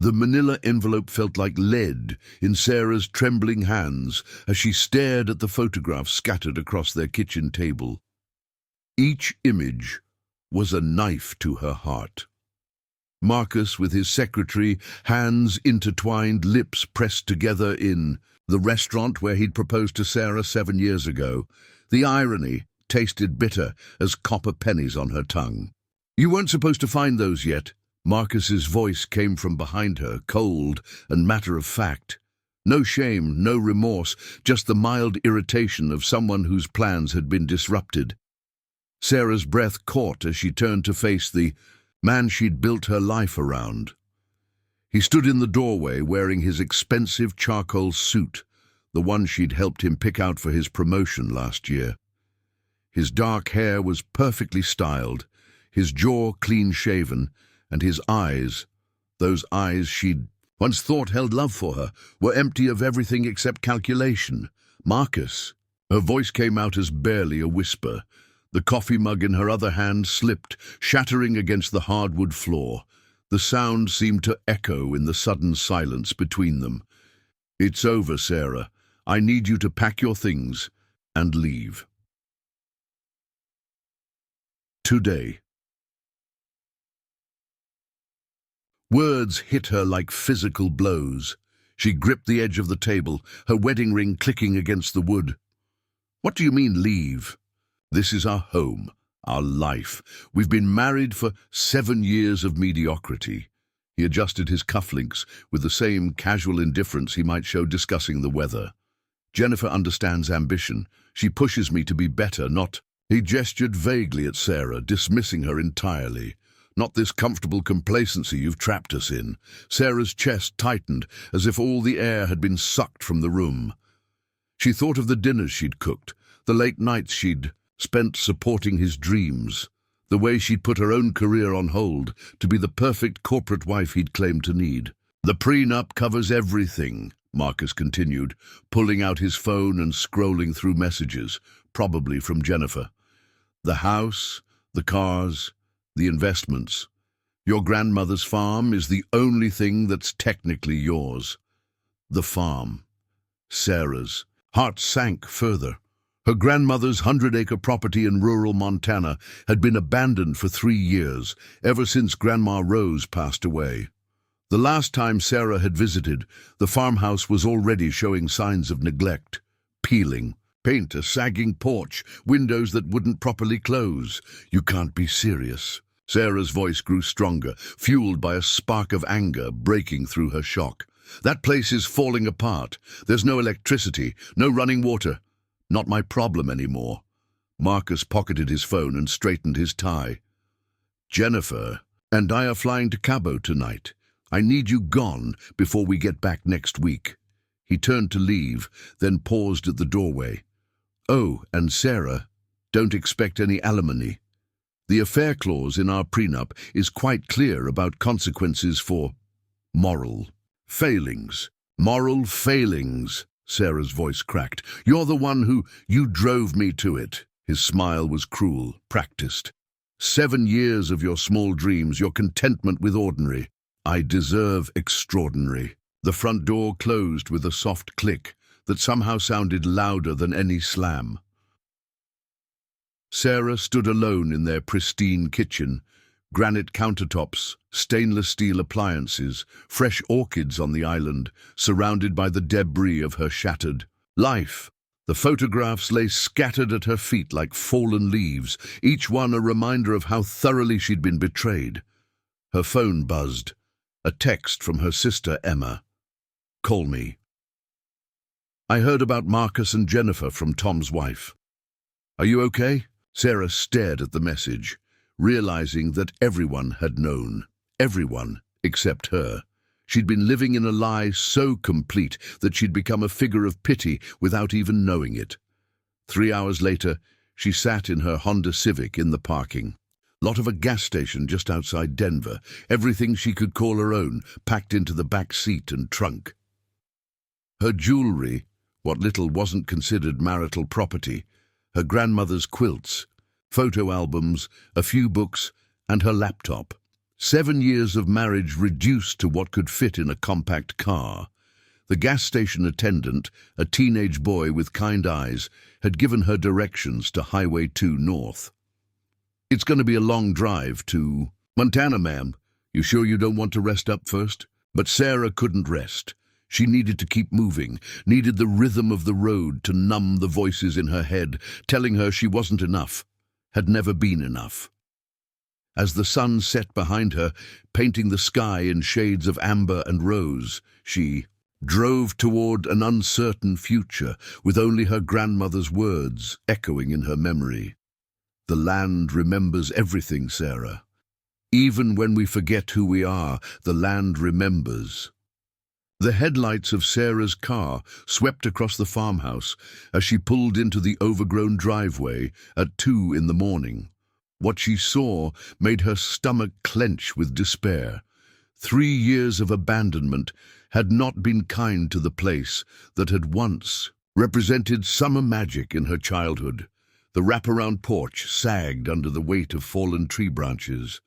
The manila envelope felt like lead in Sarah's trembling hands as she stared at the photographs scattered across their kitchen table. Each image was a knife to her heart. Marcus with his secretary, hands intertwined, lips pressed together in the restaurant where he'd proposed to Sarah 7 years ago. The irony tasted bitter as copper pennies on her tongue. "You weren't supposed to find those yet." Marcus's voice came from behind her, cold and matter-of-fact. No shame, no remorse, just the mild irritation of someone whose plans had been disrupted. Sarah's breath caught as she turned to face the man she'd built her life around. He stood in the doorway wearing his expensive charcoal suit, the one she'd helped him pick out for his promotion last year. His dark hair was perfectly styled, his jaw clean-shaven, and his eyes, those eyes she'd once thought held love for her, were empty of everything except calculation. "Marcus." Her voice came out as barely a whisper. The coffee mug in her other hand slipped, shattering against the hardwood floor. The sound seemed to echo in the sudden silence between them. "It's over, Sarah. I need you to pack your things and leave. Today." Words hit her like physical blows. She gripped the edge of the table, her wedding ring clicking against the wood. "What do you mean, leave? This is our home, our life. We've been married for 7 years of mediocrity." He adjusted his cufflinks with the same casual indifference he might show discussing the weather. "Jennifer understands ambition. She pushes me to be better, not—" He gestured vaguely at Sarah, dismissing her entirely. "Not this comfortable complacency you've trapped us in." Sarah's chest tightened, as if all the air had been sucked from the room. She thought of the dinners she'd cooked, the late nights she'd spent supporting his dreams, the way she'd put her own career on hold to be the perfect corporate wife he'd claimed to need. "The prenup covers everything," Marcus continued, pulling out his phone and scrolling through messages, probably from Jennifer. "The house, the cars, the investments. Your grandmother's farm is the only thing that's technically yours." The farm. Sarah's heart sank further. Her grandmother's 100-acre property in rural Montana had been abandoned for 3 years, ever since Grandma Rose passed away. The last time Sarah had visited, the farmhouse was already showing signs of neglect. Peeling, paint, a sagging porch, windows that wouldn't properly close. "You can't be serious." Sarah's voice grew stronger, fueled by a spark of anger breaking through her shock. "That place is falling apart. There's no electricity, no running water. Not my problem anymore." Marcus pocketed his phone and straightened his tie. "Jennifer and I are flying to Cabo tonight. I need you gone before we get back next week." He turned to leave, then paused at the doorway. "Oh, and Sarah, don't expect any alimony. The affair clause in our prenup is quite clear about consequences for moral failings." "Moral failings," Sarah's voice cracked. "You're the one you drove me to it." His smile was cruel, practiced. 7 years of your small dreams, your contentment with ordinary. I deserve extraordinary." The front door closed with a soft click that somehow sounded louder than any slam. Sarah stood alone in their pristine kitchen, granite countertops, stainless steel appliances, fresh orchids on the island, surrounded by the debris of her shattered life. The photographs lay scattered at her feet like fallen leaves, each one a reminder of how thoroughly she'd been betrayed. Her phone buzzed. A text from her sister Emma. "Call me. I heard about Marcus and Jennifer from Tom's wife. Are you okay?" Sarah stared at the message, realizing that everyone had known. Everyone except her. She'd been living in a lie so complete that she'd become a figure of pity without even knowing it. 3 hours later, she sat in her Honda Civic in the parking lot of a gas station just outside Denver, everything she could call her own, packed into the back seat and trunk. Her jewelry, what little wasn't considered marital property, her grandmother's quilts, photo albums, a few books, and her laptop. 7 years of marriage reduced to what could fit in a compact car. The gas station attendant, a teenage boy with kind eyes, had given her directions to Highway 2 North. "It's going to be a long drive to Montana, ma'am. You sure you don't want to rest up first?" But Sarah couldn't rest. She needed to keep moving, needed the rhythm of the road to numb the voices in her head, telling her she wasn't enough, had never been enough. As the sun set behind her, painting the sky in shades of amber and rose, she drove toward an uncertain future with only her grandmother's words echoing in her memory. "The land remembers everything, Sarah. Even when we forget who we are, the land remembers." The headlights of Sarah's car swept across the farmhouse as she pulled into the overgrown driveway at 2 in the morning. What she saw made her stomach clench with despair. 3 years of abandonment had not been kind to the place that had once represented summer magic in her childhood. The wraparound porch sagged under the weight of fallen tree branches.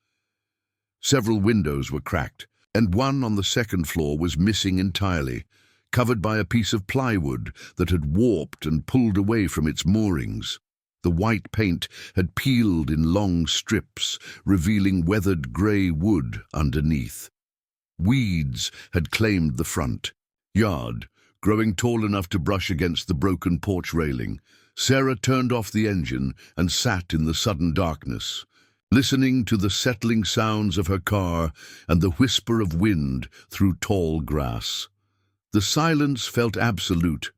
Several windows were cracked, and one on the second floor was missing entirely, covered by a piece of plywood that had warped and pulled away from its moorings. The white paint had peeled in long strips, revealing weathered grey wood underneath. Weeds had claimed the front yard, growing tall enough to brush against the broken porch railing. Sarah turned off the engine and sat in the sudden darkness, listening to the settling sounds of her car and the whisper of wind through tall grass. The silence felt absolute,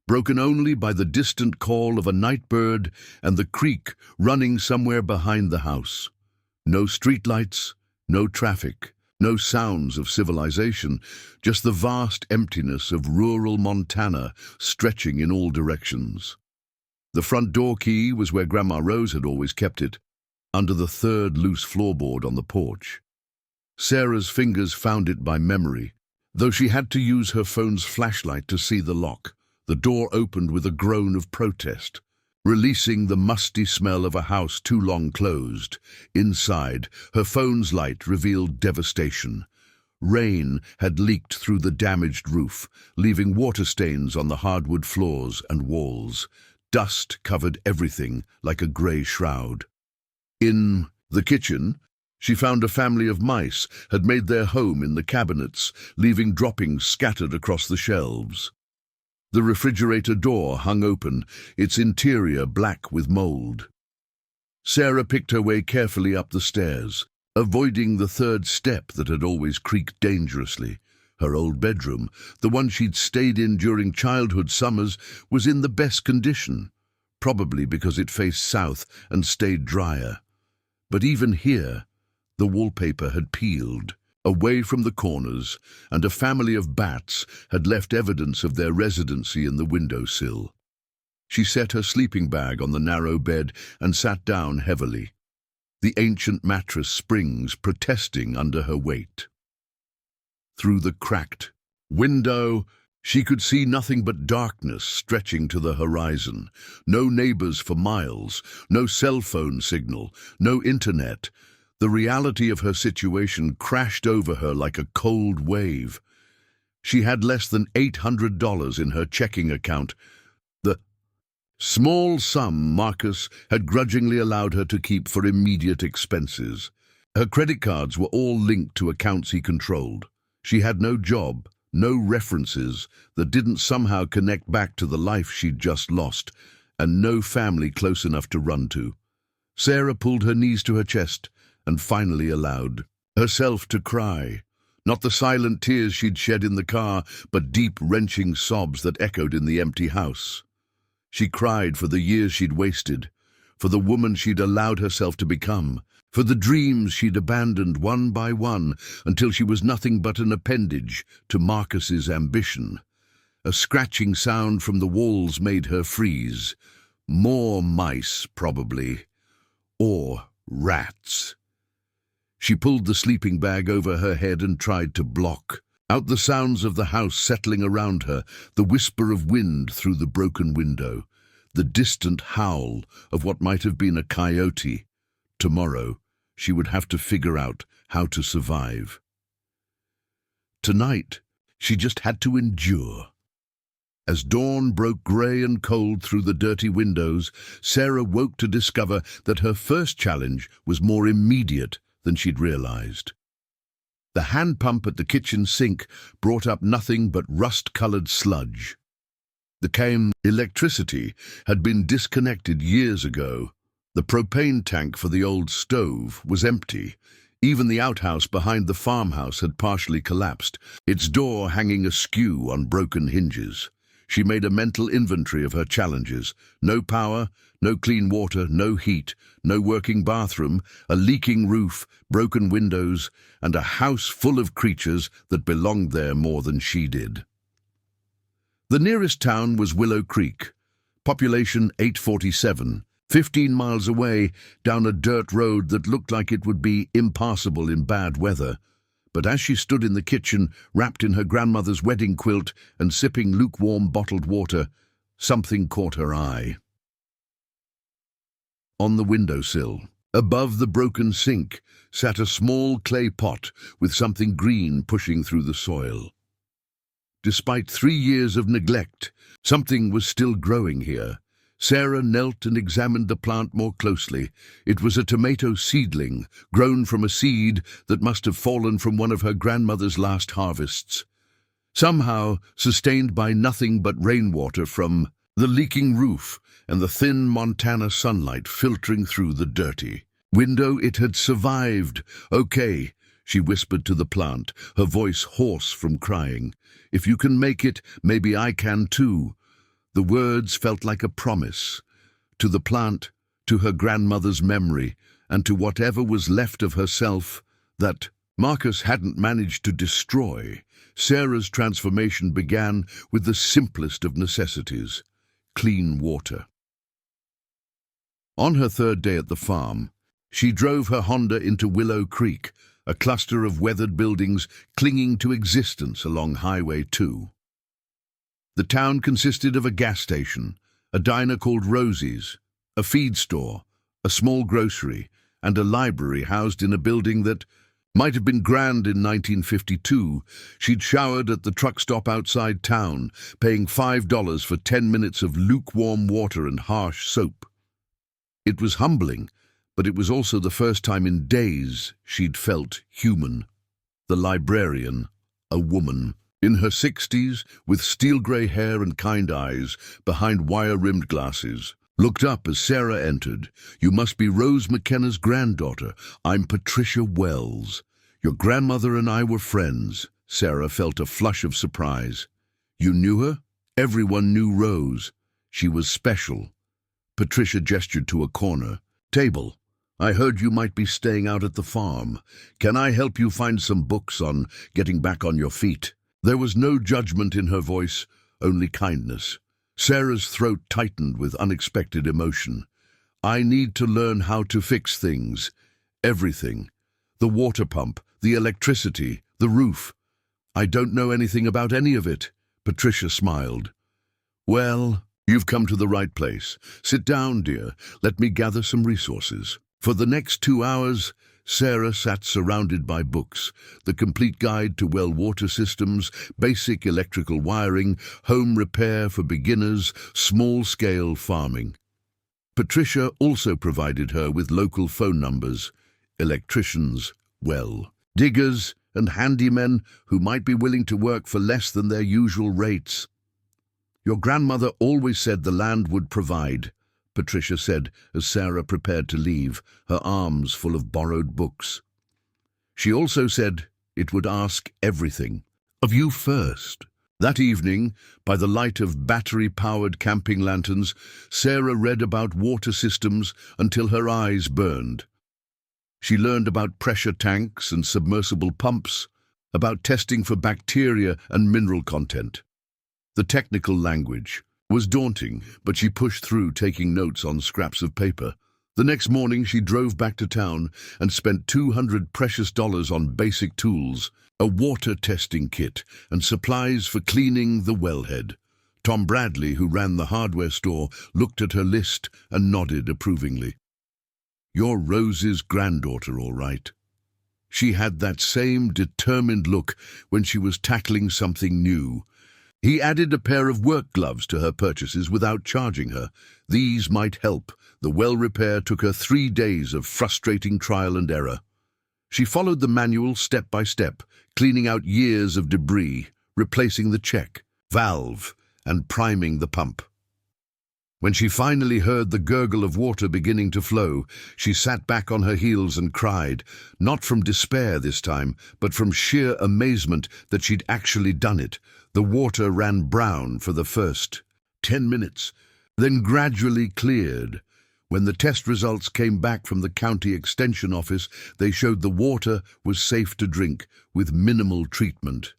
broken only by the distant call of a night bird and the creek running somewhere behind the house. No streetlights, no traffic, no sounds of civilization, just the vast emptiness of rural Montana stretching in all directions. The front door key was where Grandma Rose had always kept it, under the third loose floorboard on the porch. Sarah's fingers found it by memory, though she had to use her phone's flashlight to see the lock. The door opened with a groan of protest, releasing the musty smell of a house too long closed. Inside, her phone's light revealed devastation. Rain had leaked through the damaged roof, leaving water stains on the hardwood floors and walls. Dust covered everything like a grey shroud. In the kitchen, she found a family of mice had made their home in the cabinets, leaving droppings scattered across the shelves. The refrigerator door hung open, its interior black with mold. Sarah picked her way carefully up the stairs, avoiding the third step that had always creaked dangerously. Her old bedroom, the one she'd stayed in during childhood summers, was in the best condition, probably because it faced south and stayed drier. But even here, the wallpaper had peeled, away from the corners, and a family of bats had left evidence of their residency in the windowsill. She set her sleeping bag on the narrow bed and sat down heavily, the ancient mattress springs protesting under her weight. Through the cracked window, she could see nothing but darkness stretching to the horizon. No neighbors for miles, no cell phone signal, no internet. The reality of her situation crashed over her like a cold wave. She had less than $800 in her checking account, the small sum Marcus had grudgingly allowed her to keep for immediate expenses. Her credit cards were all linked to accounts he controlled. She had no job, no references that didn't somehow connect back to the life she'd just lost, and no family close enough to run to. Sarah pulled her knees to her chest and finally allowed herself to cry. Not the silent tears she'd shed in the car, but deep, wrenching sobs that echoed in the empty house. She cried for the years she'd wasted, for the woman she'd allowed herself to become, for the dreams she'd abandoned one by one until she was nothing but an appendage to Marcus's ambition. A scratching sound from the walls made her freeze. More mice, probably. Or rats. She pulled the sleeping bag over her head and tried to block out the sounds of the house settling around her, the whisper of wind through the broken window, the distant howl of what might have been a coyote. Tomorrow, she would have to figure out how to survive. Tonight, she just had to endure. As dawn broke grey and cold through the dirty windows, Sarah woke to discover that her first challenge was more immediate than she'd realized. The hand pump at the kitchen sink brought up nothing but rust-colored sludge. The electricity had been disconnected years ago. The propane tank for the old stove was empty. Even the outhouse behind the farmhouse had partially collapsed, its door hanging askew on broken hinges. She made a mental inventory of her challenges. No power, no clean water, no heat, no working bathroom, a leaking roof, broken windows, and a house full of creatures that belonged there more than she did. The nearest town was Willow Creek, population 847, 15 miles away down a dirt road that looked like it would be impassable in bad weather. But as she stood in the kitchen, wrapped in her grandmother's wedding quilt and sipping lukewarm bottled water, something caught her eye. On the windowsill, above the broken sink, sat a small clay pot with something green pushing through the soil. Despite 3 years of neglect, something was still growing here. Sarah knelt and examined the plant more closely. It was a tomato seedling, grown from a seed that must have fallen from one of her grandmother's last harvests. Somehow sustained by nothing but rainwater from the leaking roof and the thin Montana sunlight filtering through the dirty window, it had survived. "Okay," she whispered to the plant, her voice hoarse from crying. "If you can make it, maybe I can too." The words felt like a promise. To the plant, to her grandmother's memory, and to whatever was left of herself that Marcus hadn't managed to destroy. Sarah's transformation began with the simplest of necessities: clean water. On her 3rd day at the farm, she drove her Honda into Willow Creek, a cluster of weathered buildings clinging to existence along Highway 2. The town consisted of a gas station, a diner called Rosie's, a feed store, a small grocery, and a library housed in a building that might have been grand in 1952. She'd showered at the truck stop outside town, paying $5 for 10 minutes of lukewarm water and harsh soap. It was humbling, but it was also the first time in days she'd felt human. The librarian, a woman, in her 60s, with steel-grey hair and kind eyes behind wire-rimmed glasses, looked up as Sarah entered. "You must be Rose McKenna's granddaughter. I'm Patricia Wells. Your grandmother and I were friends." Sarah felt a flush of surprise. "You knew her?" Everyone knew Rose. She was special. Patricia gestured to a corner table. "I heard you might be staying out at the farm. Can I help you find some books on getting back on your feet?" There was no judgment in her voice, only kindness. Sarah's throat tightened with unexpected emotion. "I need to learn how to fix things. Everything. The water pump, the electricity, the roof. I don't know anything about any of it." Patricia smiled. "Well, you've come to the right place. Sit down, dear. Let me gather some resources." For the next 2 hours, Sarah sat surrounded by books: The Complete Guide to Well Water Systems, Basic Electrical Wiring, Home Repair for Beginners, Small-Scale Farming. Patricia also provided her with local phone numbers: electricians, well, diggers, and handymen who might be willing to work for less than their usual rates. "Your grandmother always said the land would provide," Patricia said as Sarah prepared to leave, her arms full of borrowed books. "She also said it would ask everything of you first." That evening, by the light of battery-powered camping lanterns, Sarah read about water systems until her eyes burned. She learned about pressure tanks and submersible pumps, about testing for bacteria and mineral content. The technical language was daunting, but she pushed through, taking notes on scraps of paper. The next morning she drove back to town and spent $200 precious on basic tools, a water testing kit, and supplies for cleaning the wellhead. Tom Bradley, who ran the hardware store, looked at her list and nodded approvingly. "You're Rose's granddaughter, all right." She had that same determined look when she was tackling something new. He added a pair of work gloves to her purchases without charging her. These might help. The well repair took her 3 days of frustrating trial and error. She followed the manual step by step, cleaning out years of debris, replacing the check, valve, and priming the pump. When she finally heard the gurgle of water beginning to flow, she sat back on her heels and cried, not from despair this time, but from sheer amazement that she'd actually done it. The water ran brown for the first 10 minutes, then gradually cleared. When the test results came back from the county extension office, they showed the water was safe to drink with minimal treatment.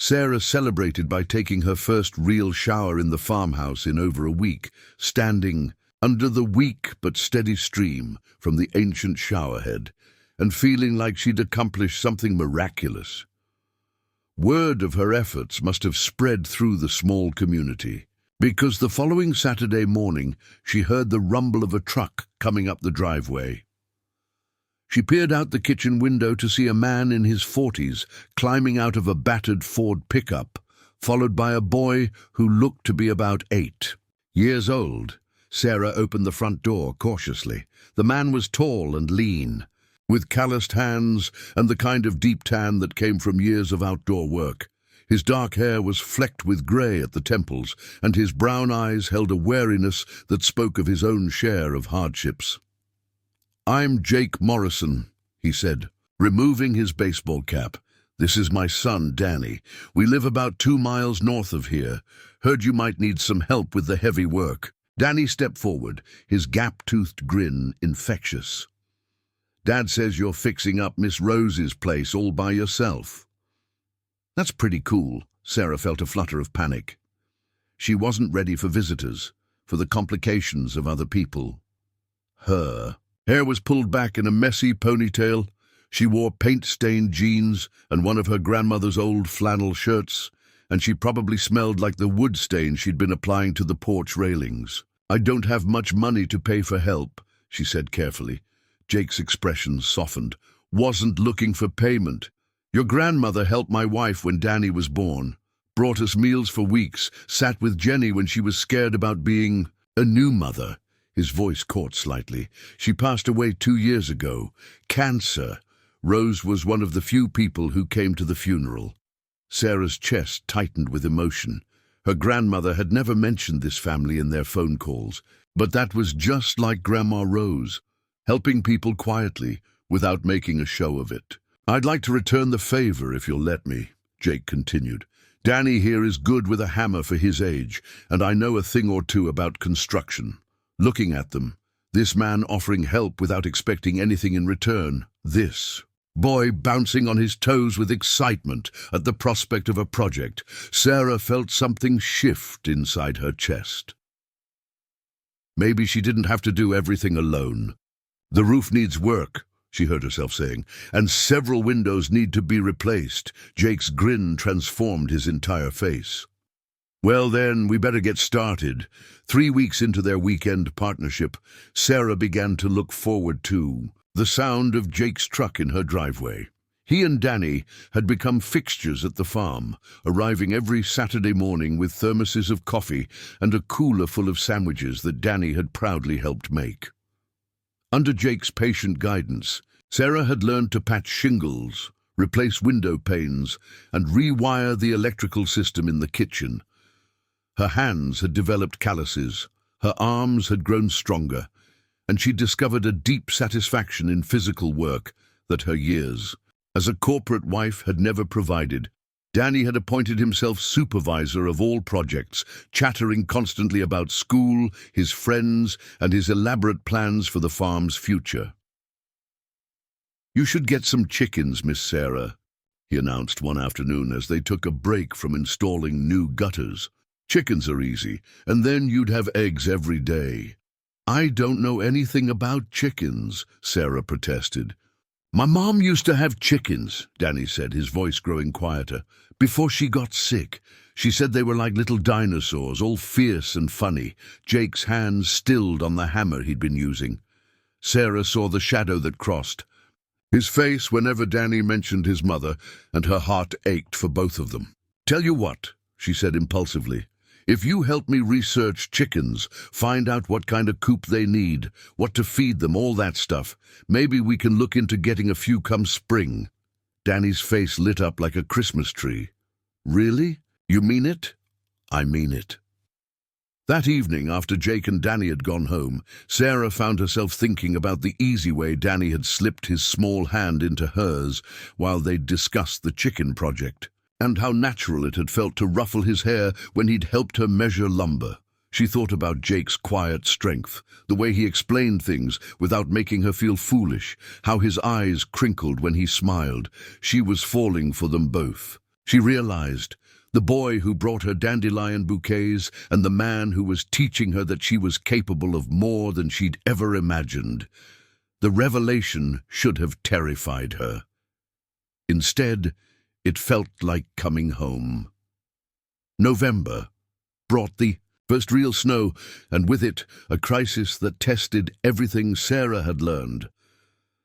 Sarah celebrated by taking her first real shower in the farmhouse in over a week, standing under the weak but steady stream from the ancient showerhead, and feeling like she'd accomplished something miraculous. Word of her efforts must have spread through the small community, because the following Saturday morning she heard the rumble of a truck coming up the driveway. She peered out the kitchen window to see a man in his 40s climbing out of a battered Ford pickup, followed by a boy who looked to be about 8 years old. Sarah opened the front door cautiously. The man was tall and lean, with calloused hands and the kind of deep tan that came from years of outdoor work. His dark hair was flecked with grey at the temples, and his brown eyes held a wariness that spoke of his own share of hardships. "I'm Jake Morrison," he said, removing his baseball cap. "This is my son, Danny. We live about 2 miles north of here. Heard you might need some help with the heavy work." Danny stepped forward, his gap-toothed grin infectious. "Dad says you're fixing up Miss Rose's place all by yourself." "That's pretty cool." Sarah felt a flutter of panic. She wasn't ready for visitors, for the complications of other people. Her hair was pulled back in a messy ponytail. She wore paint-stained jeans and one of her grandmother's old flannel shirts, and she probably smelled like the wood stain she'd been applying to the porch railings. "I don't have much money to pay for help," she said carefully. Jake's expression softened. "Wasn't looking for payment. Your grandmother helped my wife when Danny was born, brought us meals for weeks, sat with Jenny when she was scared about being a new mother." His voice caught slightly. "She passed away 2 years ago. Cancer." Rose was one of the few people who came to the funeral. Sarah's chest tightened with emotion. Her grandmother had never mentioned this family in their phone calls, but that was just like Grandma Rose, helping people quietly, without making a show of it. "I'd like to return the favor if you'll let me," Jake continued. "Danny here is good with a hammer for his age, and I know a thing or two about construction." Looking at them, this man offering help without expecting anything in return, this boy bouncing on his toes with excitement at the prospect of a project. Sarah felt something shift inside her chest. Maybe she didn't have to do everything alone. "The roof needs work," she heard herself saying, "and several windows need to be replaced." Jake's grin transformed his entire face. "Well then, we better get started." 3 weeks into their weekend partnership, Sarah began to look forward to the sound of Jake's truck in her driveway. He and Danny had become fixtures at the farm, arriving every Saturday morning with thermoses of coffee and a cooler full of sandwiches that Danny had proudly helped make. Under Jake's patient guidance, Sarah had learned to patch shingles, replace window panes, and rewire the electrical system in the kitchen. Her hands had developed calluses, her arms had grown stronger, and she discovered a deep satisfaction in physical work that her years as a corporate wife had never provided. Danny had appointed himself supervisor of all projects, chattering constantly about school, his friends, and his elaborate plans for the farm's future. "You should get some chickens, Miss Sarah," he announced one afternoon as they took a break from installing new gutters. "Chickens are easy, and then you'd have eggs every day." "I don't know anything about chickens," Sarah protested. "My mom used to have chickens," Danny said, his voice growing quieter. "Before she got sick, she said they were like little dinosaurs, all fierce and funny." Jake's hands stilled on the hammer he'd been using. Sarah saw the shadow that crossed. his face whenever Danny mentioned his mother, and her heart ached for both of them. "Tell you what," she said impulsively. "If you help me research chickens, find out what kind of coop they need, what to feed them, all that stuff, maybe we can look into getting a few come spring." Danny's face lit up like a Christmas tree. "Really? You mean it?" "I mean it." That evening, after Jake and Danny had gone home, Sarah found herself thinking about the easy way Danny had slipped his small hand into hers while they'd discussed the chicken project, and how natural it had felt to ruffle his hair when he'd helped her measure lumber. She thought about Jake's quiet strength, the way he explained things without making her feel foolish, how his eyes crinkled when he smiled. She was falling for them both. She realized the boy who brought her dandelion bouquets and the man who was teaching her that she was capable of more than she'd ever imagined. The revelation should have terrified her. Instead, it felt like coming home. November brought the first real snow, and with it, a crisis that tested everything Sarah had learned.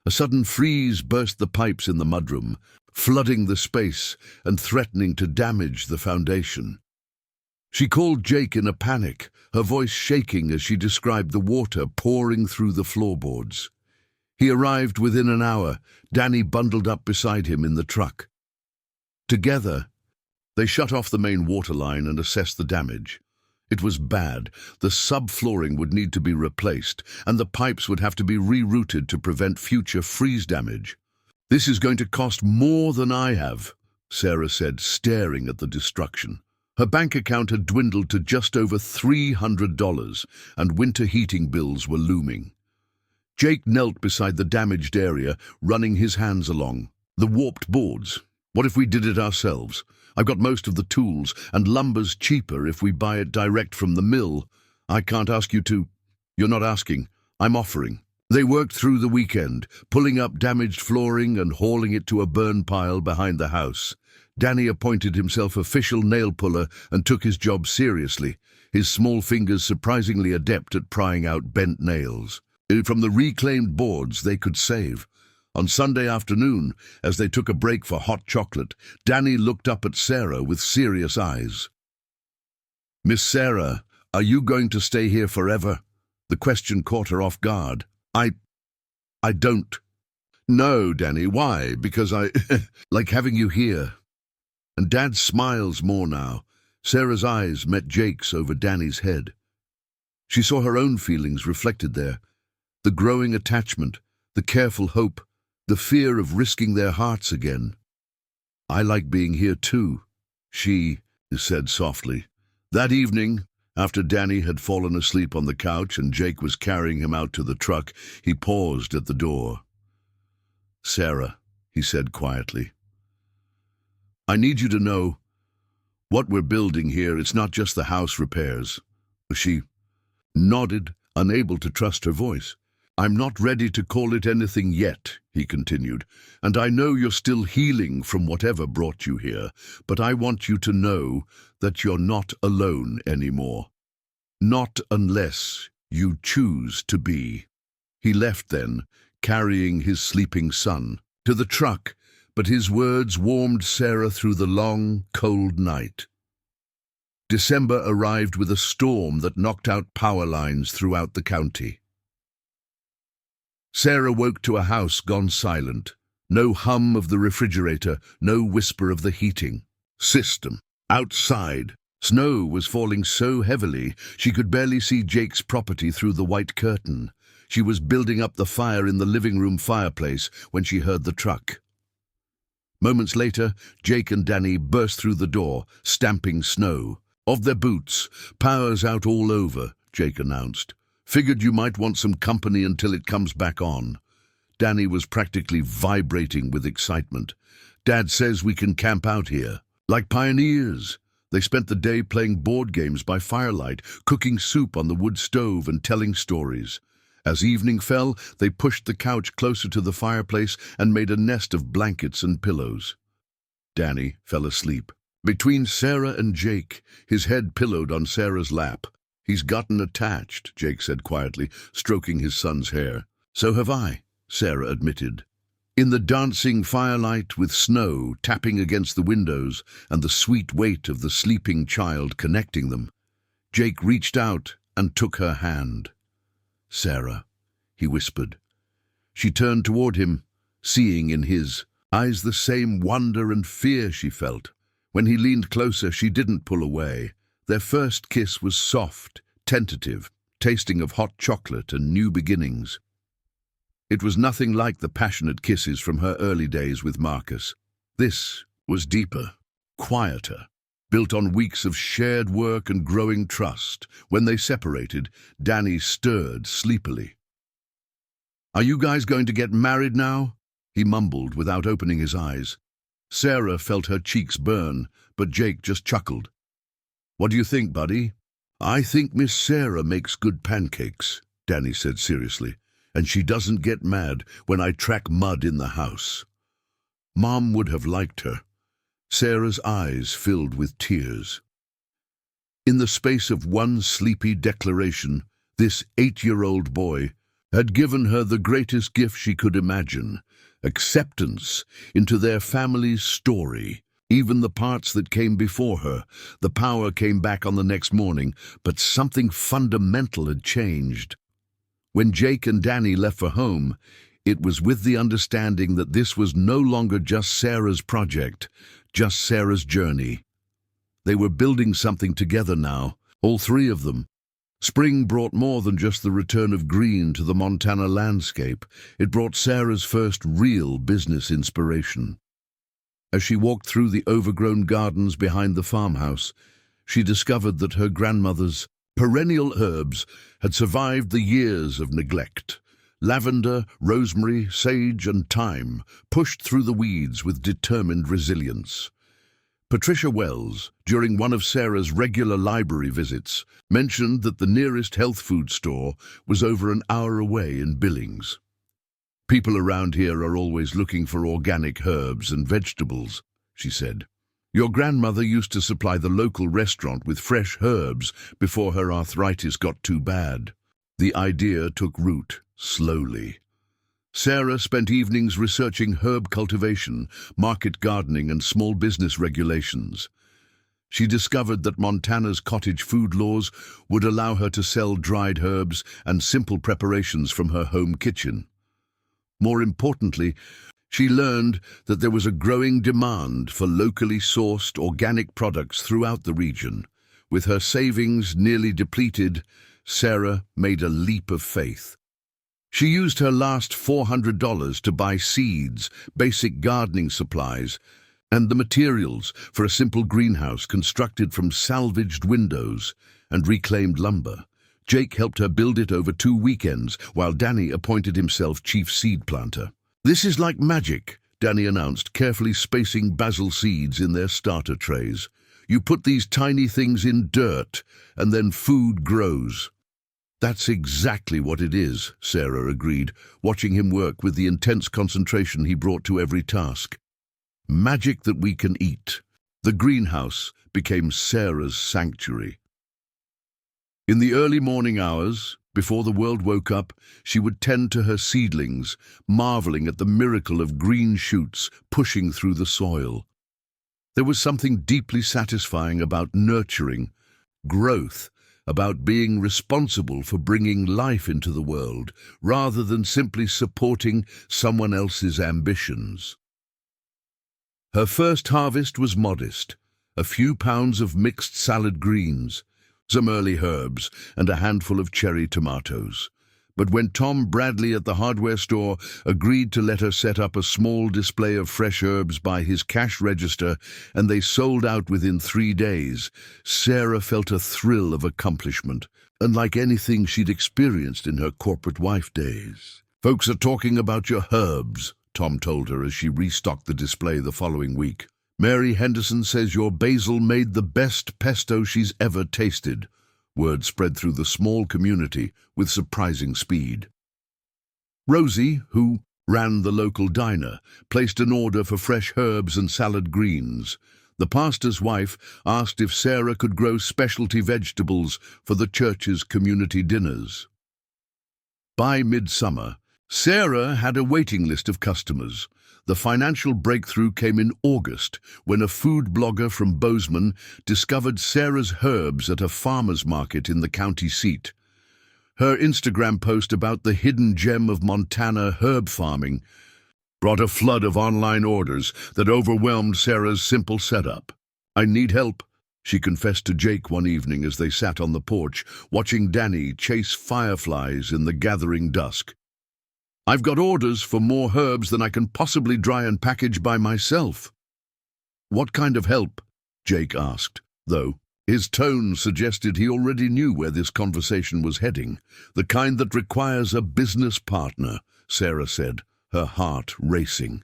A sudden freeze burst the pipes in the mudroom, flooding the space and threatening to damage the foundation. She called Jake in a panic, her voice shaking as she described the water pouring through the floorboards. He arrived within an hour, Danny bundled up beside him in the truck. Together, they shut off the main water line and assessed the damage. It was bad. The subflooring would need to be replaced, and the pipes would have to be rerouted to prevent future freeze damage. "This is going to cost more than I have," Sarah said, staring at the destruction. Her bank account had dwindled to just over $300, and winter heating bills were looming. Jake knelt beside the damaged area, running his hands along. "The warped boards. What if we did it ourselves? I've got most of the tools, and lumber's cheaper if we buy it direct from the mill. I can't ask you to—" "You're not asking. I'm offering." They worked through the weekend, pulling up damaged flooring and hauling it to a burn pile behind the house. Danny appointed himself official nail puller and took his job seriously, his small fingers surprisingly adept at prying out bent nails. From the reclaimed boards they could save. On Sunday afternoon, as they took a break for hot chocolate, Danny looked up at Sarah with serious eyes. "Miss Sarah, are you going to stay here forever?" The question caught her off guard. I don't." "No, Danny, why? Because I like having you here." And Dad smiles more now. Sarah's eyes met Jake's over Danny's head. She saw her own feelings reflected there. The growing attachment, the careful hope, the fear of risking their hearts again. "I like being here too," she said softly. That evening, after Danny had fallen asleep on the couch and Jake was carrying him out to the truck, he paused at the door. "Sarah," he said quietly, "I need you to know, what we're building here, it's not just the house repairs." She nodded, unable to trust her voice. "I'm not ready to call it anything yet," he continued, "and I know you're still healing from whatever brought you here, but I want you to know that you're not alone anymore. Not unless you choose to be." He left then, carrying his sleeping son to the truck, but his words warmed Sarah through the long, cold night. December arrived with a storm that knocked out power lines throughout the county. Sarah woke to a house gone silent. No hum of the refrigerator, no whisper of the heating system. Outside, snow was falling so heavily she could barely see Jake's property through the white curtain. She was building up the fire in the living room fireplace when she heard the truck. Moments later, Jake and Danny burst through the door, stamping snow. "Of their boots, power's out all over," Jake announced. "Figured you might want some company until it comes back on." Danny was practically vibrating with excitement. "Dad says we can camp out here. Like pioneers." They spent the day playing board games by firelight, cooking soup on the wood stove and telling stories. As evening fell, they pushed the couch closer to the fireplace and made a nest of blankets and pillows. Danny fell asleep. Between Sarah and Jake, his head pillowed on Sarah's lap. "He's gotten attached," Jake said quietly, stroking his son's hair. "So have I," Sarah admitted. In the dancing firelight, with snow tapping against the windows and the sweet weight of the sleeping child connecting them, Jake reached out and took her hand. "Sarah," he whispered. She turned toward him, seeing in his eyes the same wonder and fear she felt. When he leaned closer, she didn't pull away. Their first kiss was soft, tentative, tasting of hot chocolate and new beginnings. It was nothing like the passionate kisses from her early days with Marcus. This was deeper, quieter, built on weeks of shared work and growing trust. When they separated, Danny stirred sleepily. "Are you guys going to get married now?" he mumbled without opening his eyes. Sarah felt her cheeks burn, but Jake just chuckled. "What do you think, buddy?" "I think Miss Sarah makes good pancakes," Danny said seriously, "and she doesn't get mad when I track mud in the house." Mom would have liked her. Sarah's eyes filled with tears. In the space of one sleepy declaration, this 8-year-old boy had given her the greatest gift she could imagine: acceptance into their family's story. Even the parts that came before her, the power came back on the next morning, but something fundamental had changed. When Jake and Danny left for home, it was with the understanding that this was no longer just Sarah's project, just Sarah's journey. They were building something together now, all three of them. Spring brought more than just the return of green to the Montana landscape. It brought Sarah's first real business inspiration. As she walked through the overgrown gardens behind the farmhouse, she discovered that her grandmother's perennial herbs had survived the years of neglect. Lavender, rosemary, sage, and thyme pushed through the weeds with determined resilience. Patricia Wells, during one of Sarah's regular library visits, mentioned that the nearest health food store was over an hour away in Billings. "People around here are always looking for organic herbs and vegetables," she said. "Your grandmother used to supply the local restaurant with fresh herbs before her arthritis got too bad." The idea took root slowly. Sarah spent evenings researching herb cultivation, market gardening, and small business regulations. She discovered that Montana's cottage food laws would allow her to sell dried herbs and simple preparations from her home kitchen. More importantly, she learned that there was a growing demand for locally sourced organic products throughout the region. With her savings nearly depleted, Sarah made a leap of faith. She used her last $400 to buy seeds, basic gardening supplies, and the materials for a simple greenhouse constructed from salvaged windows and reclaimed lumber. Jake helped her build it over 2 weekends, while Danny appointed himself chief seed planter. "This is like magic," Danny announced, carefully spacing basil seeds in their starter trays. "You put these tiny things in dirt, and then food grows." "That's exactly what it is," Sarah agreed, watching him work with the intense concentration he brought to every task. Magic that we can eat. The greenhouse became Sarah's sanctuary. In the early morning hours, before the world woke up, she would tend to her seedlings, marveling at the miracle of green shoots pushing through the soil. There was something deeply satisfying about nurturing, growth, about being responsible for bringing life into the world, rather than simply supporting someone else's ambitions. Her first harvest was modest: a few pounds of mixed salad greens, some early herbs, and a handful of cherry tomatoes. But when Tom Bradley at the hardware store agreed to let her set up a small display of fresh herbs by his cash register, and they sold out within 3 days, Sarah felt a thrill of accomplishment, unlike anything she'd experienced in her corporate wife days. "Folks are talking about your herbs," Tom told her as she restocked the display the following week. "Mary Henderson says your basil made the best pesto she's ever tasted." Word spread through the small community with surprising speed. Rosie, who ran the local diner, placed an order for fresh herbs and salad greens. The pastor's wife asked if Sarah could grow specialty vegetables for the church's community dinners. By midsummer, Sarah had a waiting list of customers. The financial breakthrough came in August when a food blogger from Bozeman discovered Sarah's herbs at a farmer's market in the county seat. Her Instagram post about the hidden gem of Montana herb farming brought a flood of online orders that overwhelmed Sarah's simple setup. "I need help," she confessed to Jake one evening as they sat on the porch, watching Danny chase fireflies in the gathering dusk. "I've got orders for more herbs than I can possibly dry and package by myself." "What kind of help?" Jake asked, though his tone suggested he already knew where this conversation was heading. "The kind that requires a business partner," Sarah said, her heart racing.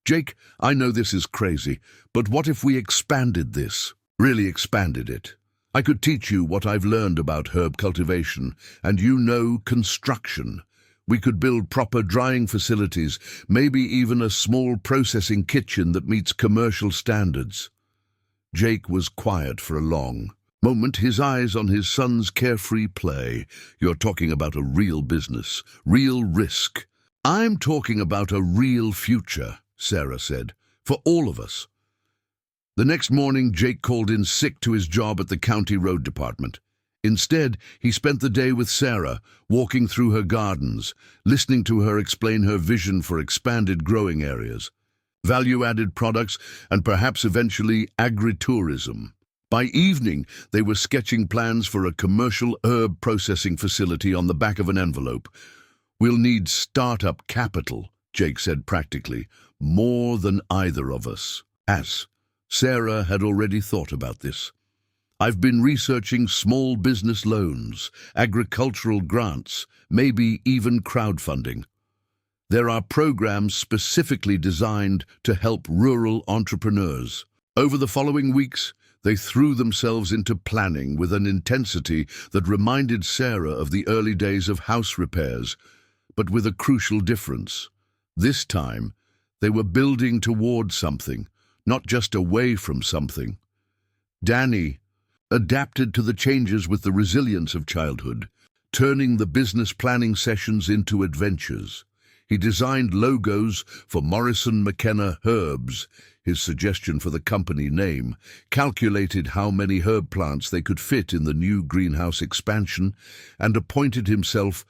"Jake, I know this is crazy, but what if we expanded this? Really expanded it? I could teach you what I've learned about herb cultivation, and construction. We could build proper drying facilities, maybe even a small processing kitchen that meets commercial standards." Jake was quiet for a long moment, his eyes on his son's carefree play. "You're talking about a real business, real risk." "I'm talking about a real future," Sarah said, "for all of us." The next morning, Jake called in sick to his job at the county road department. Instead, he spent the day with Sarah, walking through her gardens, listening to her explain her vision for expanded growing areas, value-added products, and perhaps eventually agritourism. By evening, they were sketching plans for a commercial herb processing facility on the back of an envelope. "We'll need startup capital," Jake said practically, "more than either of us." As Sarah had already thought about this. "I've been researching small business loans, agricultural grants, maybe even crowdfunding. There are programs specifically designed to help rural entrepreneurs." Over the following weeks, they threw themselves into planning with an intensity that reminded Sarah of the early days of house repairs, but with a crucial difference. This time, they were building toward something, not just away from something. Danny adapted to the changes with the resilience of childhood, turning the business planning sessions into adventures. He designed logos for Morrison McKenna Herbs, his suggestion for the company name, calculated how many herb plants they could fit in the new greenhouse expansion, and appointed himself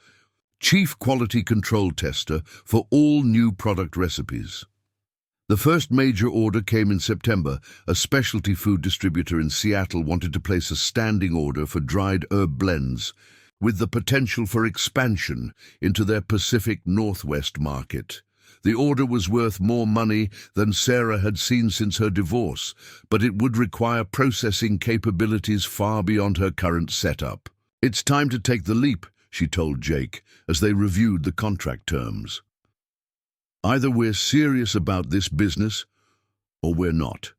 chief quality control tester for all new product recipes. The first major order came in September. A specialty food distributor in Seattle wanted to place a standing order for dried herb blends, with the potential for expansion into their Pacific Northwest market. The order was worth more money than Sarah had seen since her divorce, but it would require processing capabilities far beyond her current setup. "It's time to take the leap," she told Jake, as they reviewed the contract terms. "Either we're serious about this business, or we're not."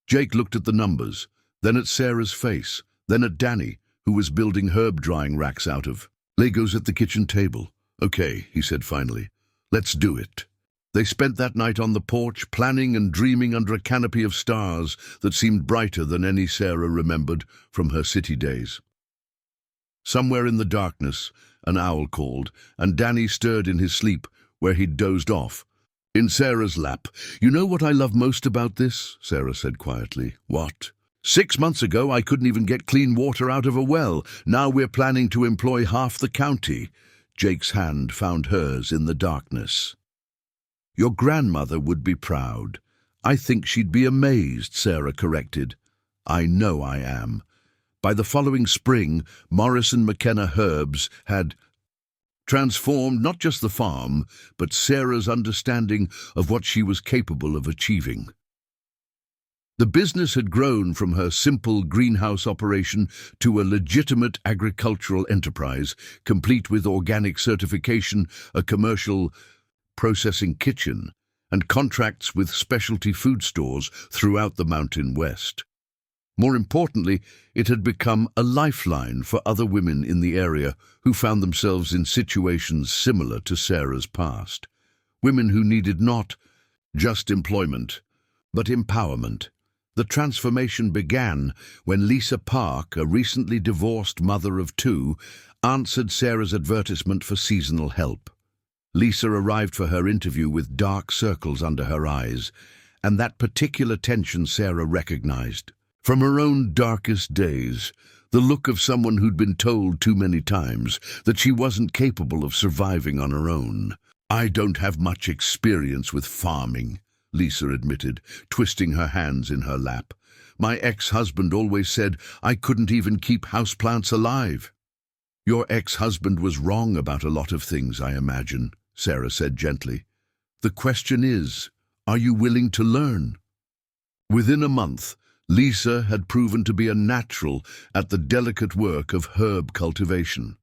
Jake looked at the numbers, then at Sarah's face, then at Danny, who was building herb drying racks out of Legos at the kitchen table. "Okay," he said finally, "let's do it." They spent that night on the porch, planning and dreaming under a canopy of stars that seemed brighter than any Sarah remembered from her city days. Somewhere in the darkness, an owl called, and Danny stirred in his sleep, where he'd dozed off. In Sarah's lap. "You know what I love most about this?" Sarah said quietly. "What?" "6 months ago, I couldn't even get clean water out of a well. Now we're planning to employ half the county." Jake's hand found hers in the darkness. "Your grandmother would be proud." "I think she'd be amazed," Sarah corrected. "I know I am." By the following spring, Morrison McKenna Herbs had transformed not just the farm, but Sarah's understanding of what she was capable of achieving. The business had grown from her simple greenhouse operation to a legitimate agricultural enterprise, complete with organic certification, a commercial processing kitchen, and contracts with specialty food stores throughout the Mountain West. More importantly, it had become a lifeline for other women in the area who found themselves in situations similar to Sarah's past. Women who needed not just employment, but empowerment. The transformation began when Lisa Park, a recently divorced mother of 2, answered Sarah's advertisement for seasonal help. Lisa arrived for her interview with dark circles under her eyes, and that particular tension Sarah recognized. From her own darkest days, the look of someone who'd been told too many times that she wasn't capable of surviving on her own. "I don't have much experience with farming," Lisa admitted, twisting her hands in her lap. "My ex-husband always said I couldn't even keep houseplants alive." "Your ex-husband was wrong about a lot of things, I imagine," Sarah said gently. "The question is, are you willing to learn?" Within a month, Lisa had proven to be a natural at the delicate work of herb cultivation.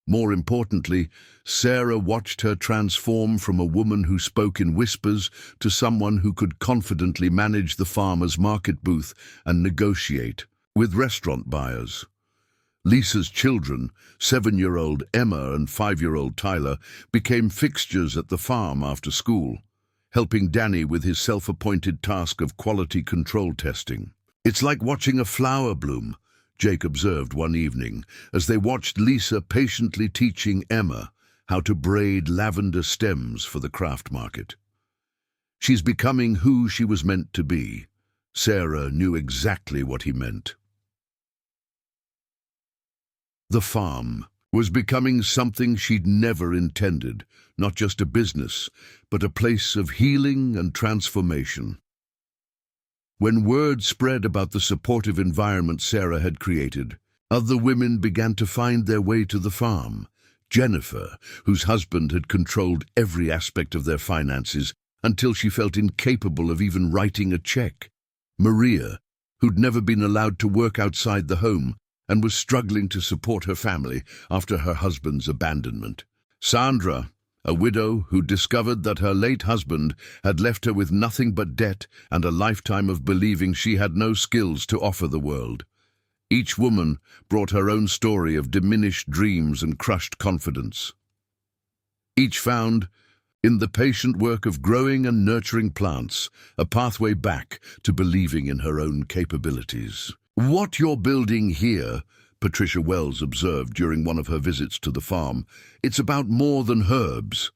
More importantly, Sarah watched her transform from a woman who spoke in whispers to someone who could confidently manage the farmer's market booth and negotiate with restaurant buyers. Lisa's children, 7-year-old Emma and 5-year-old Tyler, became fixtures at the farm after school, helping Danny with his self-appointed task of quality control testing. "It's like watching a flower bloom," Jake observed one evening, as they watched Lisa patiently teaching Emma how to braid lavender stems for the craft market. "She's becoming who she was meant to be." Sarah knew exactly what he meant. The farm was becoming something she'd never intended, not just a business, but a place of healing and transformation. When word spread about the supportive environment Sarah had created, other women began to find their way to the farm. Jennifer, whose husband had controlled every aspect of their finances until she felt incapable of even writing a check. Maria, who'd never been allowed to work outside the home and was struggling to support her family after her husband's abandonment. Sandra, a widow who discovered that her late husband had left her with nothing but debt and a lifetime of believing she had no skills to offer the world. Each woman brought her own story of diminished dreams and crushed confidence. Each found, in the patient work of growing and nurturing plants, a pathway back to believing in her own capabilities. "What you're building here," Patricia Wells observed during one of her visits to the farm, "it's about more than herbs."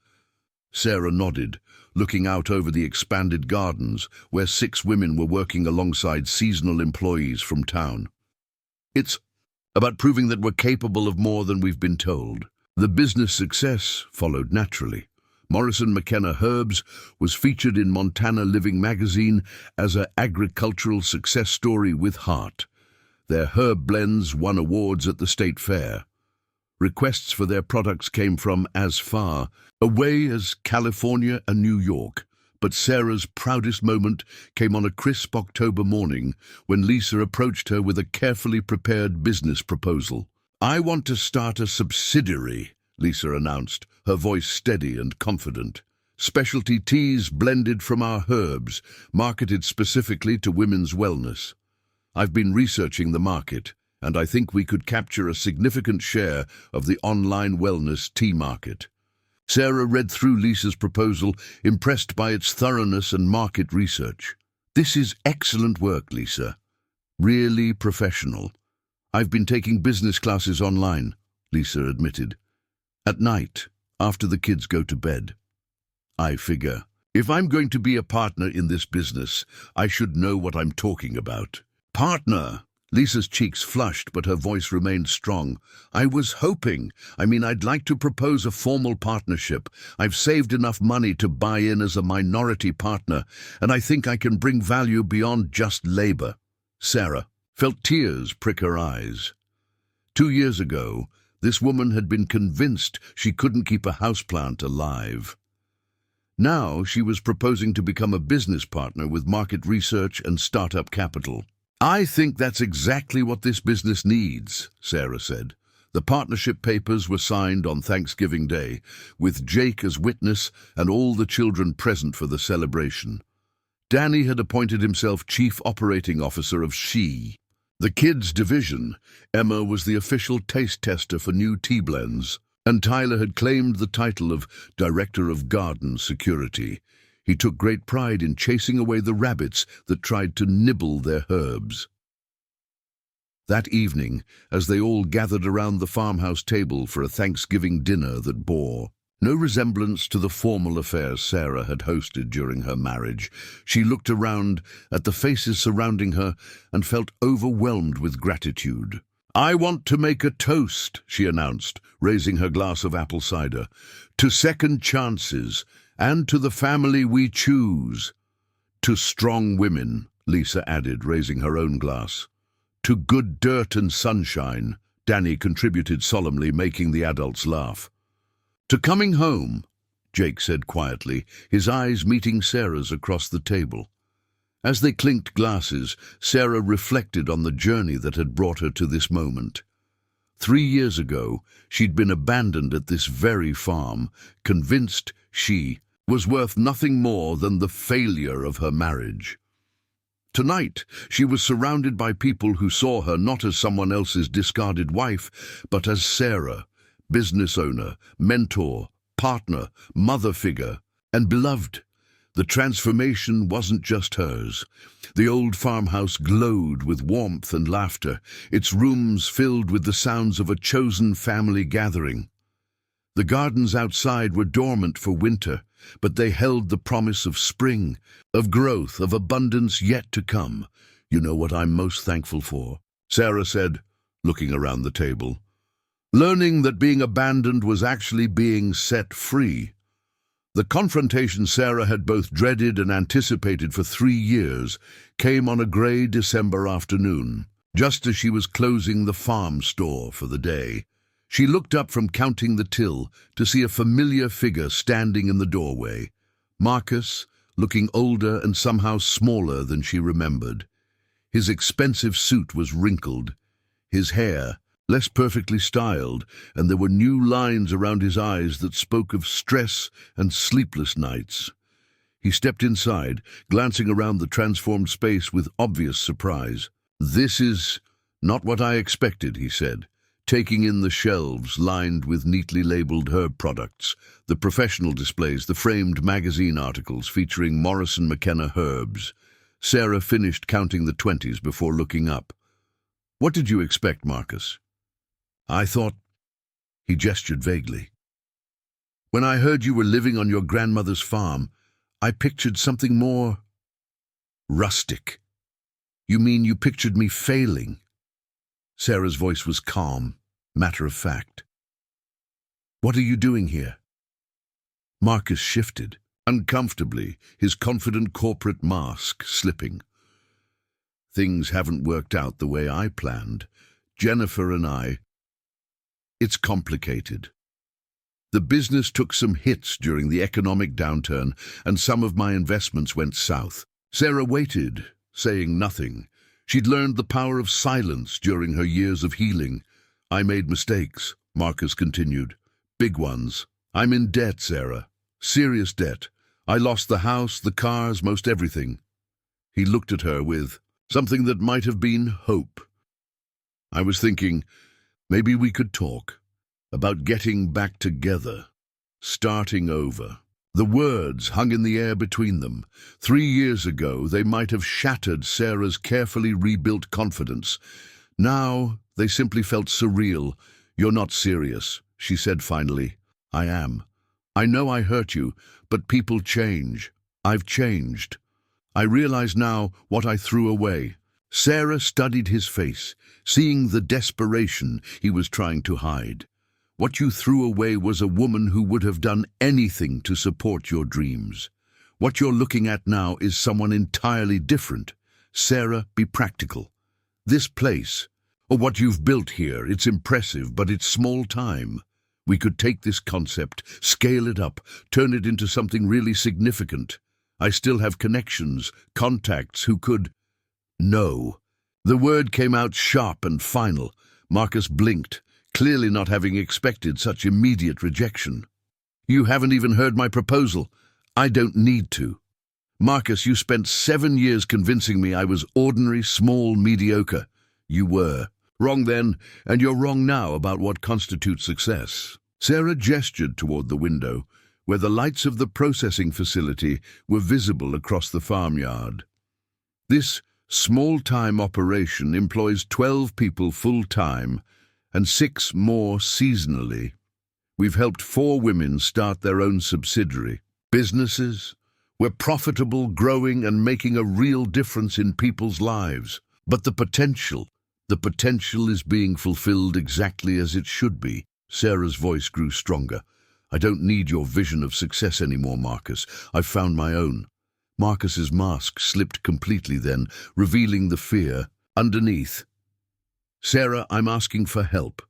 Sarah nodded, looking out over the expanded gardens where 6 women were working alongside seasonal employees from town. "It's about proving that we're capable of more than we've been told." The business success followed naturally. Morrison McKenna Herbs was featured in Montana Living magazine as an agricultural success story with heart. Their herb blends won awards at the state fair. Requests for their products came from as far away as California and New York. But Sarah's proudest moment came on a crisp October morning when Lisa approached her with a carefully prepared business proposal. "I want to start a subsidiary," Lisa announced, her voice steady and confident. "Specialty teas blended from our herbs, marketed specifically to women's wellness. I've been researching the market, and I think we could capture a significant share of the online wellness tea market." Sarah read through Lisa's proposal, impressed by its thoroughness and market research. "This is excellent work, Lisa. Really professional." "I've been taking business classes online," Lisa admitted. "At night, after the kids go to bed. I figure, if I'm going to be a partner in this business, I should know what I'm talking about." "Partner?" Lisa's cheeks flushed, but her voice remained strong. I'd like to propose a formal partnership. I've saved enough money to buy in as a minority partner, and I think I can bring value beyond just labor." Sarah felt tears prick her eyes. 2 years ago, this woman had been convinced she couldn't keep a houseplant alive. Now she was proposing to become a business partner with market research and startup capital. "I think that's exactly what this business needs," Sarah said. The partnership papers were signed on Thanksgiving Day, with Jake as witness and all the children present for the celebration. Danny had appointed himself Chief Operating Officer of She. The kids' division, Emma was the official taste tester for new tea blends, and Tyler had claimed the title of Director of Garden Security. He took great pride in chasing away the rabbits that tried to nibble their herbs. That evening, as they all gathered around the farmhouse table for a Thanksgiving dinner that bore No resemblance to the formal affairs Sarah had hosted during her marriage. She looked around at the faces surrounding her and felt overwhelmed with gratitude. "I want to make a toast," she announced, raising her glass of apple cider, "to second chances and to the family we choose." "To strong women," Lisa added, raising her own glass. "To good dirt and sunshine," Danny contributed solemnly, making the adults laugh. "To coming home," Jake said quietly, his eyes meeting Sarah's across the table. As they clinked glasses, Sarah reflected on the journey that had brought her to this moment. 3 years ago, she'd been abandoned at this very farm, convinced she was worth nothing more than the failure of her marriage. Tonight, she was surrounded by people who saw her not as someone else's discarded wife, but as Sarah, business owner, mentor, partner, mother figure, and beloved. The transformation wasn't just hers. The old farmhouse glowed with warmth and laughter, its rooms filled with the sounds of a chosen family gathering. The gardens outside were dormant for winter, but they held the promise of spring, of growth, of abundance yet to come. "You know what I'm most thankful for?" Sarah said, looking around the table. "Learning that being abandoned was actually being set free." The confrontation Sarah had both dreaded and anticipated for 3 years came on a grey December afternoon, just as she was closing the farm store for the day. She looked up from counting the till to see a familiar figure standing in the doorway. Marcus, looking older and somehow smaller than she remembered. His expensive suit was wrinkled, his hair less perfectly styled, and there were new lines around his eyes that spoke of stress and sleepless nights. He stepped inside, glancing around the transformed space with obvious surprise. "This is not what I expected," he said, taking in the shelves lined with neatly labeled herb products, the professional displays, the framed magazine articles featuring Morrison McKenna herbs. Sarah finished counting the 20s before looking up. "What did you expect, Marcus?" "I thought—" He gestured vaguely. "When I heard you were living on your grandmother's farm, I pictured something more rustic." "You mean you pictured me failing?" Sarah's voice was calm, matter of fact. "What are you doing here?" Marcus shifted, uncomfortably, his confident corporate mask slipping. "Things haven't worked out the way I planned. Jennifer and I— It's complicated. The business took some hits during the economic downturn, and some of my investments went south." Sarah waited, saying nothing. She'd learned the power of silence during her years of healing. "I made mistakes," Marcus continued. "Big ones. I'm in debt, Sarah. Serious debt. I lost the house, the cars, most everything." He looked at her with something that might have been hope. "I was thinking, maybe we could talk about getting back together, starting over." The words hung in the air between them. 3 years ago, they might have shattered Sarah's carefully rebuilt confidence. Now, they simply felt surreal. "You're not serious," she said finally. "I am. I know I hurt you, but people change. I've changed. I realize now what I threw away." Sarah studied his face, seeing the desperation he was trying to hide. "What you threw away was a woman who would have done anything to support your dreams. What you're looking at now is someone entirely different. Sarah, be practical. This place, or what you've built here, it's impressive, but it's small time. We could take this concept, scale it up, turn it into something really significant. I still have connections, contacts who could—" "No." The word came out sharp and final. Marcus blinked, clearly not having expected such immediate rejection. "You haven't even heard my proposal. I don't need to. Marcus, you spent 7 years convincing me I was ordinary, small, mediocre. You were. Wrong then, and you're wrong now about what constitutes success." Sarah gestured toward the window, where the lights of the processing facility were visible across the farmyard. "This small-time operation employs 12 people full-time and 6 more seasonally. We've helped 4 women start their own subsidiary. Businesses. We're profitable, growing, and making a real difference in people's lives. But the potential is being fulfilled exactly as it should be. Sarah's voice grew stronger. I don't need your vision of success anymore, Marcus. I've found my own. Marcus's mask slipped completely then, revealing the fear underneath. Sarah, I'm asking for help.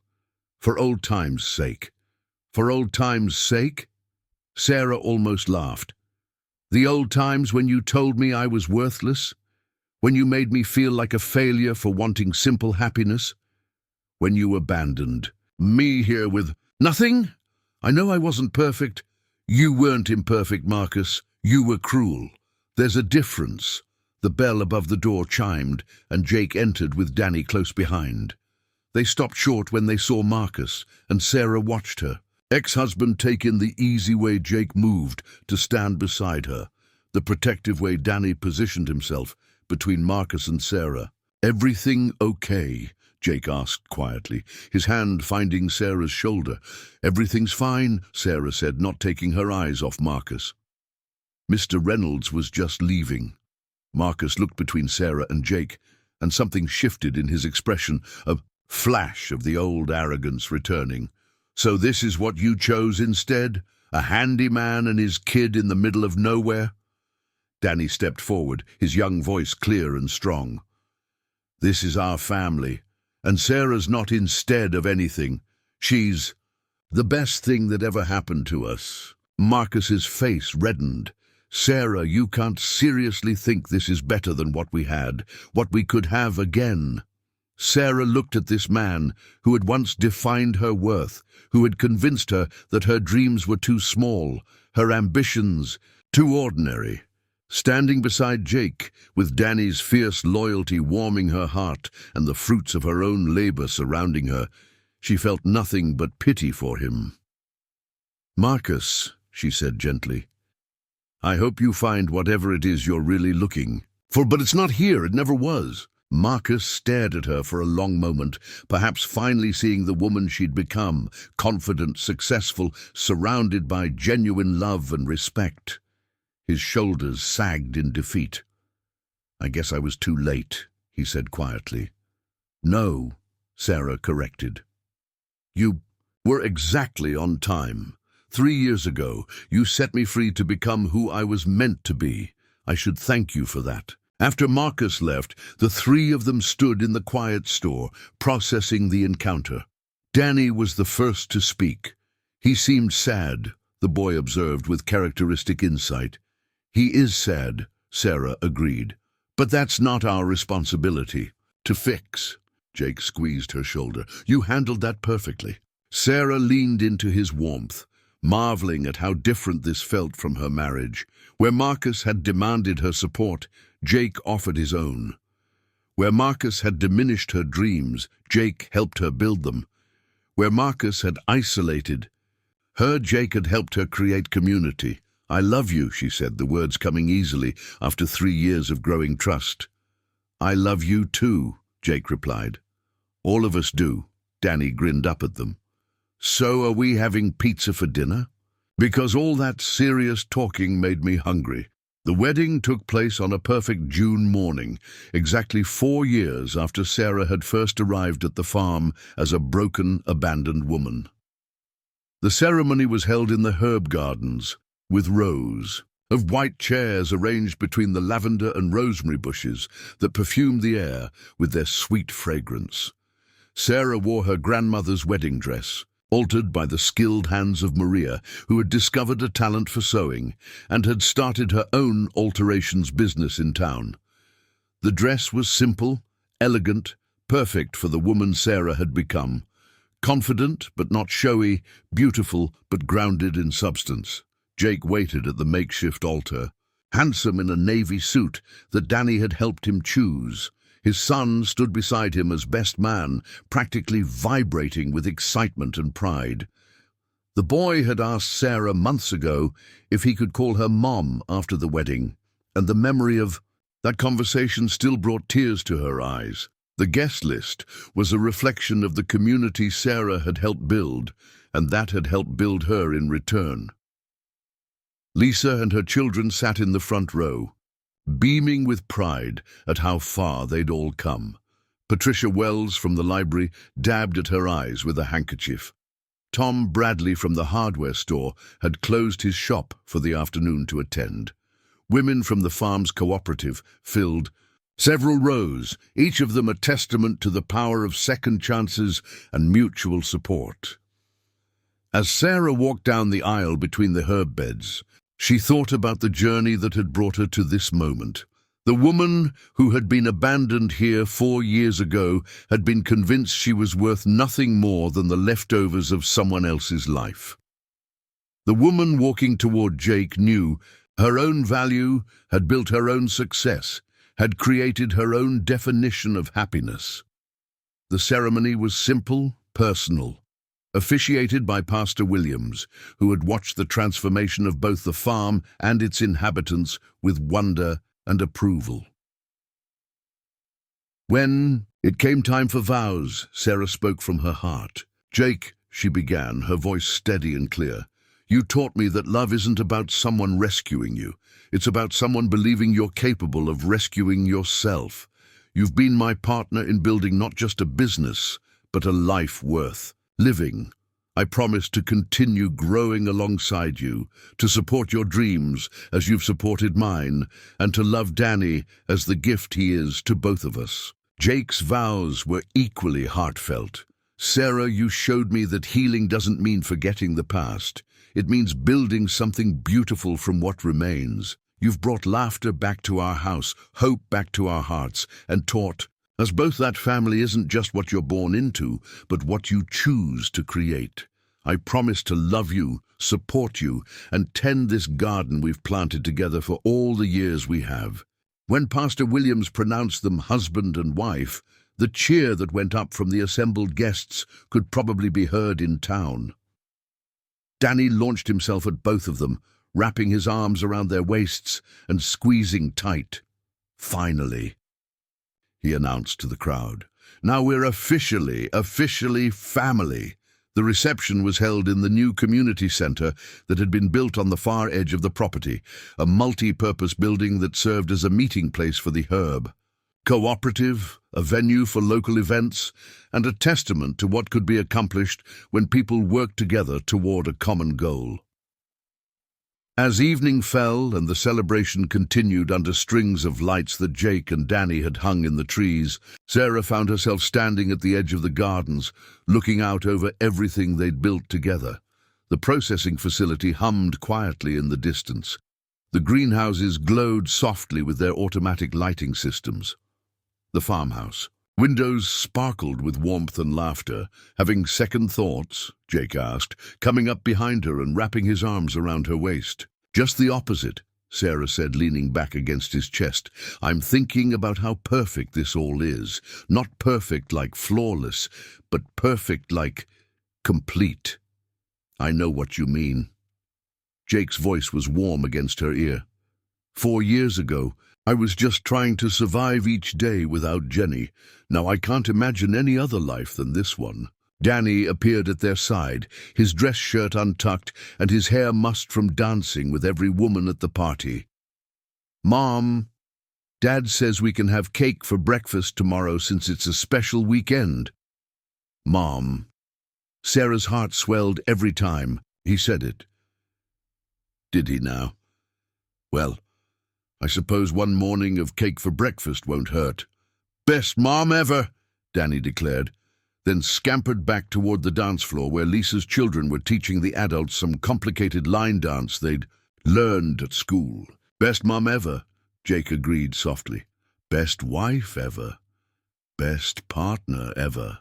For old times' sake. For old times' sake? Sarah almost laughed. The old times when you told me I was worthless? When you made me feel like a failure for wanting simple happiness? When you abandoned me here with nothing? I know I wasn't perfect. You weren't imperfect, Marcus. You were cruel. There's a difference. The bell above the door chimed, and Jake entered with Danny close behind. They stopped short when they saw Marcus, and Sarah watched her. Ex-husband taking the easy way Jake moved to stand beside her, the protective way Danny positioned himself between Marcus and Sarah. Everything okay? Jake asked quietly, his hand finding Sarah's shoulder. Everything's fine, Sarah said, not taking her eyes off Marcus. Mr. Reynolds was just leaving. Marcus looked between Sarah and Jake, and something shifted in his expression, a flash of the old arrogance returning. So this is what you chose instead? A handyman and his kid in the middle of nowhere? Danny stepped forward, his young voice clear and strong. This is our family, and Sarah's not instead of anything. She's the best thing that ever happened to us. Marcus's face reddened. Sarah, you can't seriously think this is better than what we had, what we could have again. Sarah looked at this man who had once defined her worth, who had convinced her that her dreams were too small, her ambitions too ordinary. Standing beside Jake, with Danny's fierce loyalty warming her heart and the fruits of her own labor surrounding her, she felt nothing but pity for him. Marcus, she said gently, I hope you find whatever it is you're really looking for, but it's not here, it never was. Marcus stared at her for a long moment, perhaps finally seeing the woman she'd become, confident, successful, surrounded by genuine love and respect. His shoulders sagged in defeat. I guess I was too late, he said quietly. No, Sarah corrected. You were exactly on time. 3 years ago, you set me free to become who I was meant to be. I should thank you for that. After Marcus left, the 3 of them stood in the quiet store, processing the encounter. Danny was the first to speak. He seemed sad, the boy observed with characteristic insight. He is sad, Sarah agreed. But that's not our responsibility to fix. Jake squeezed her shoulder. You handled that perfectly. Sarah leaned into his warmth, marveling at how different this felt from her marriage. Where Marcus had demanded her support, Jake offered his own. Where Marcus had diminished her dreams, Jake helped her build them. Where Marcus had isolated her, Jake had helped her create community. I love you, she said, the words coming easily after 3 years of growing trust. I love you too, Jake replied. All of us do, Danny grinned up at them. So are we having pizza for dinner? Because all that serious talking made me hungry. The wedding took place on a perfect June morning, exactly 4 years after Sarah had first arrived at the farm as a broken, abandoned woman. The ceremony was held in the herb gardens, with rows of white chairs arranged between the lavender and rosemary bushes that perfumed the air with their sweet fragrance. Sarah wore her grandmother's wedding dress, altered by the skilled hands of Maria, who had discovered a talent for sewing and had started her own alterations business in town. The dress was simple, elegant, perfect for the woman Sarah had become. Confident but not showy, beautiful but grounded in substance. Jake waited at the makeshift altar, handsome in a navy suit that Danny had helped him choose. His son stood beside him as best man, practically vibrating with excitement and pride. The boy had asked Sarah months ago if he could call her Mom after the wedding, and the memory of that conversation still brought tears to her eyes. The guest list was a reflection of the community Sarah had helped build, and that had helped build her in return. Lisa and her children sat in the front row, beaming with pride at how far they'd all come. Patricia Wells from the library dabbed at her eyes with a handkerchief. Tom Bradley from the hardware store had closed his shop for the afternoon to attend. Women from the farm's cooperative filled several rows, each of them a testament to the power of second chances and mutual support. As Sarah walked down the aisle between the herb beds, she thought about the journey that had brought her to this moment. The woman who had been abandoned here 4 years ago had been convinced she was worth nothing more than the leftovers of someone else's life. The woman walking toward Jake knew her own value, had built her own success, had created her own definition of happiness. The ceremony was simple, personal, officiated by Pastor Williams, who had watched the transformation of both the farm and its inhabitants with wonder and approval. When it came time for vows, Sarah spoke from her heart. "Jake," she began, her voice steady and clear, "you taught me that love isn't about someone rescuing you. It's about someone believing you're capable of rescuing yourself. You've been my partner in building not just a business, but a life worth living. I promise to continue growing alongside you, to support your dreams as you've supported mine, and to love Danny as the gift he is to both of us." Jake's vows were equally heartfelt. "Sarah, you showed me that healing doesn't mean forgetting the past. It means building something beautiful from what remains. You've brought laughter back to our house, hope back to our hearts, and taught us both that family isn't just what you're born into, but what you choose to create. I promise to love you, support you, and tend this garden we've planted together for all the years we have." When Pastor Williams pronounced them husband and wife, the cheer that went up from the assembled guests could probably be heard in town. Danny launched himself at both of them, wrapping his arms around their waists and squeezing tight. "Finally," he announced to the crowd. "Now we're officially family." The reception was held in the new community center that had been built on the far edge of the property, a multi-purpose building that served as a meeting place for the herb. Cooperative, a venue for local events, and a testament to what could be accomplished when people work together toward a common goal. As evening fell and the celebration continued under strings of lights that Jake and Danny had hung in the trees, Sarah found herself standing at the edge of the gardens, looking out over everything they'd built together. The processing facility hummed quietly in the distance. The greenhouses glowed softly with their automatic lighting systems. The farmhouse. Windows sparkled with warmth and laughter. "Having second thoughts?" Jake asked, coming up behind her and wrapping his arms around her waist. "Just the opposite," Sarah said, leaning back against his chest. "I'm thinking about how perfect this all is. Not perfect like flawless, but perfect like complete." "I know what you mean." Jake's voice was warm against her ear. 4 years ago, I was just trying to survive each day without Jenny. Now I can't imagine any other life than this one." Danny appeared at their side, his dress shirt untucked and his hair mussed from dancing with every woman at the party. "Mom, Dad says we can have cake for breakfast tomorrow since it's a special weekend." "Mom." Sarah's heart swelled every time he said it. Did he now? Well, I suppose one morning of cake for breakfast won't hurt. "Best mom ever," Danny declared, then scampered back toward the dance floor where Lisa's children were teaching the adults some complicated line dance they'd learned at school. "Best mom ever," Jake agreed softly. "Best wife ever. Best partner ever."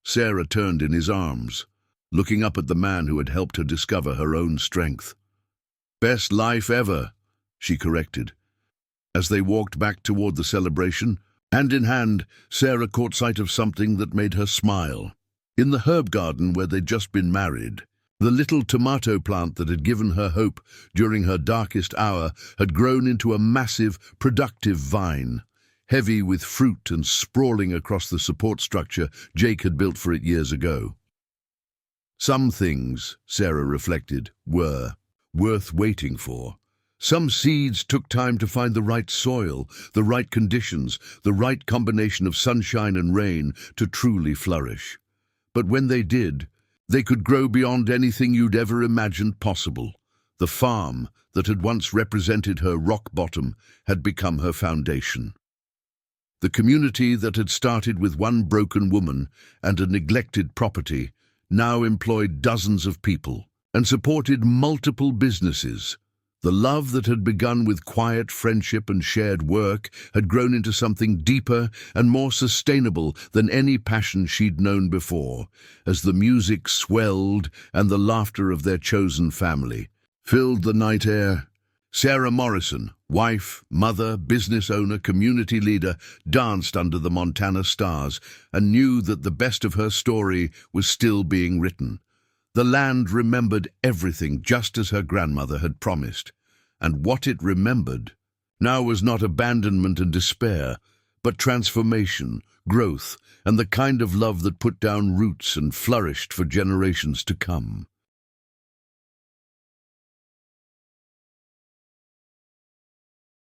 Sarah turned in his arms, looking up at the man who had helped her discover her own strength. "Best life ever," she corrected. As they walked back toward the celebration, hand in hand, Sarah caught sight of something that made her smile. In the herb garden where they'd just been married, the little tomato plant that had given her hope during her darkest hour had grown into a massive, productive vine, heavy with fruit and sprawling across the support structure Jake had built for it years ago. Some things, Sarah reflected, were worth waiting for. Some seeds took time to find the right soil, the right conditions, the right combination of sunshine and rain to truly flourish. But when they did, they could grow beyond anything you'd ever imagined possible. The farm that had once represented her rock bottom had become her foundation. The community that had started with one broken woman and a neglected property now employed dozens of people and supported multiple businesses. The love that had begun with quiet friendship and shared work had grown into something deeper and more sustainable than any passion she'd known before, as the music swelled and the laughter of their chosen family filled the night air. Sarah Morrison, wife, mother, business owner, community leader, danced under the Montana stars and knew that the best of her story was still being written. The land remembered everything just as her grandmother had promised, and what it remembered now was not abandonment and despair, but transformation, growth, and the kind of love that put down roots and flourished for generations to come.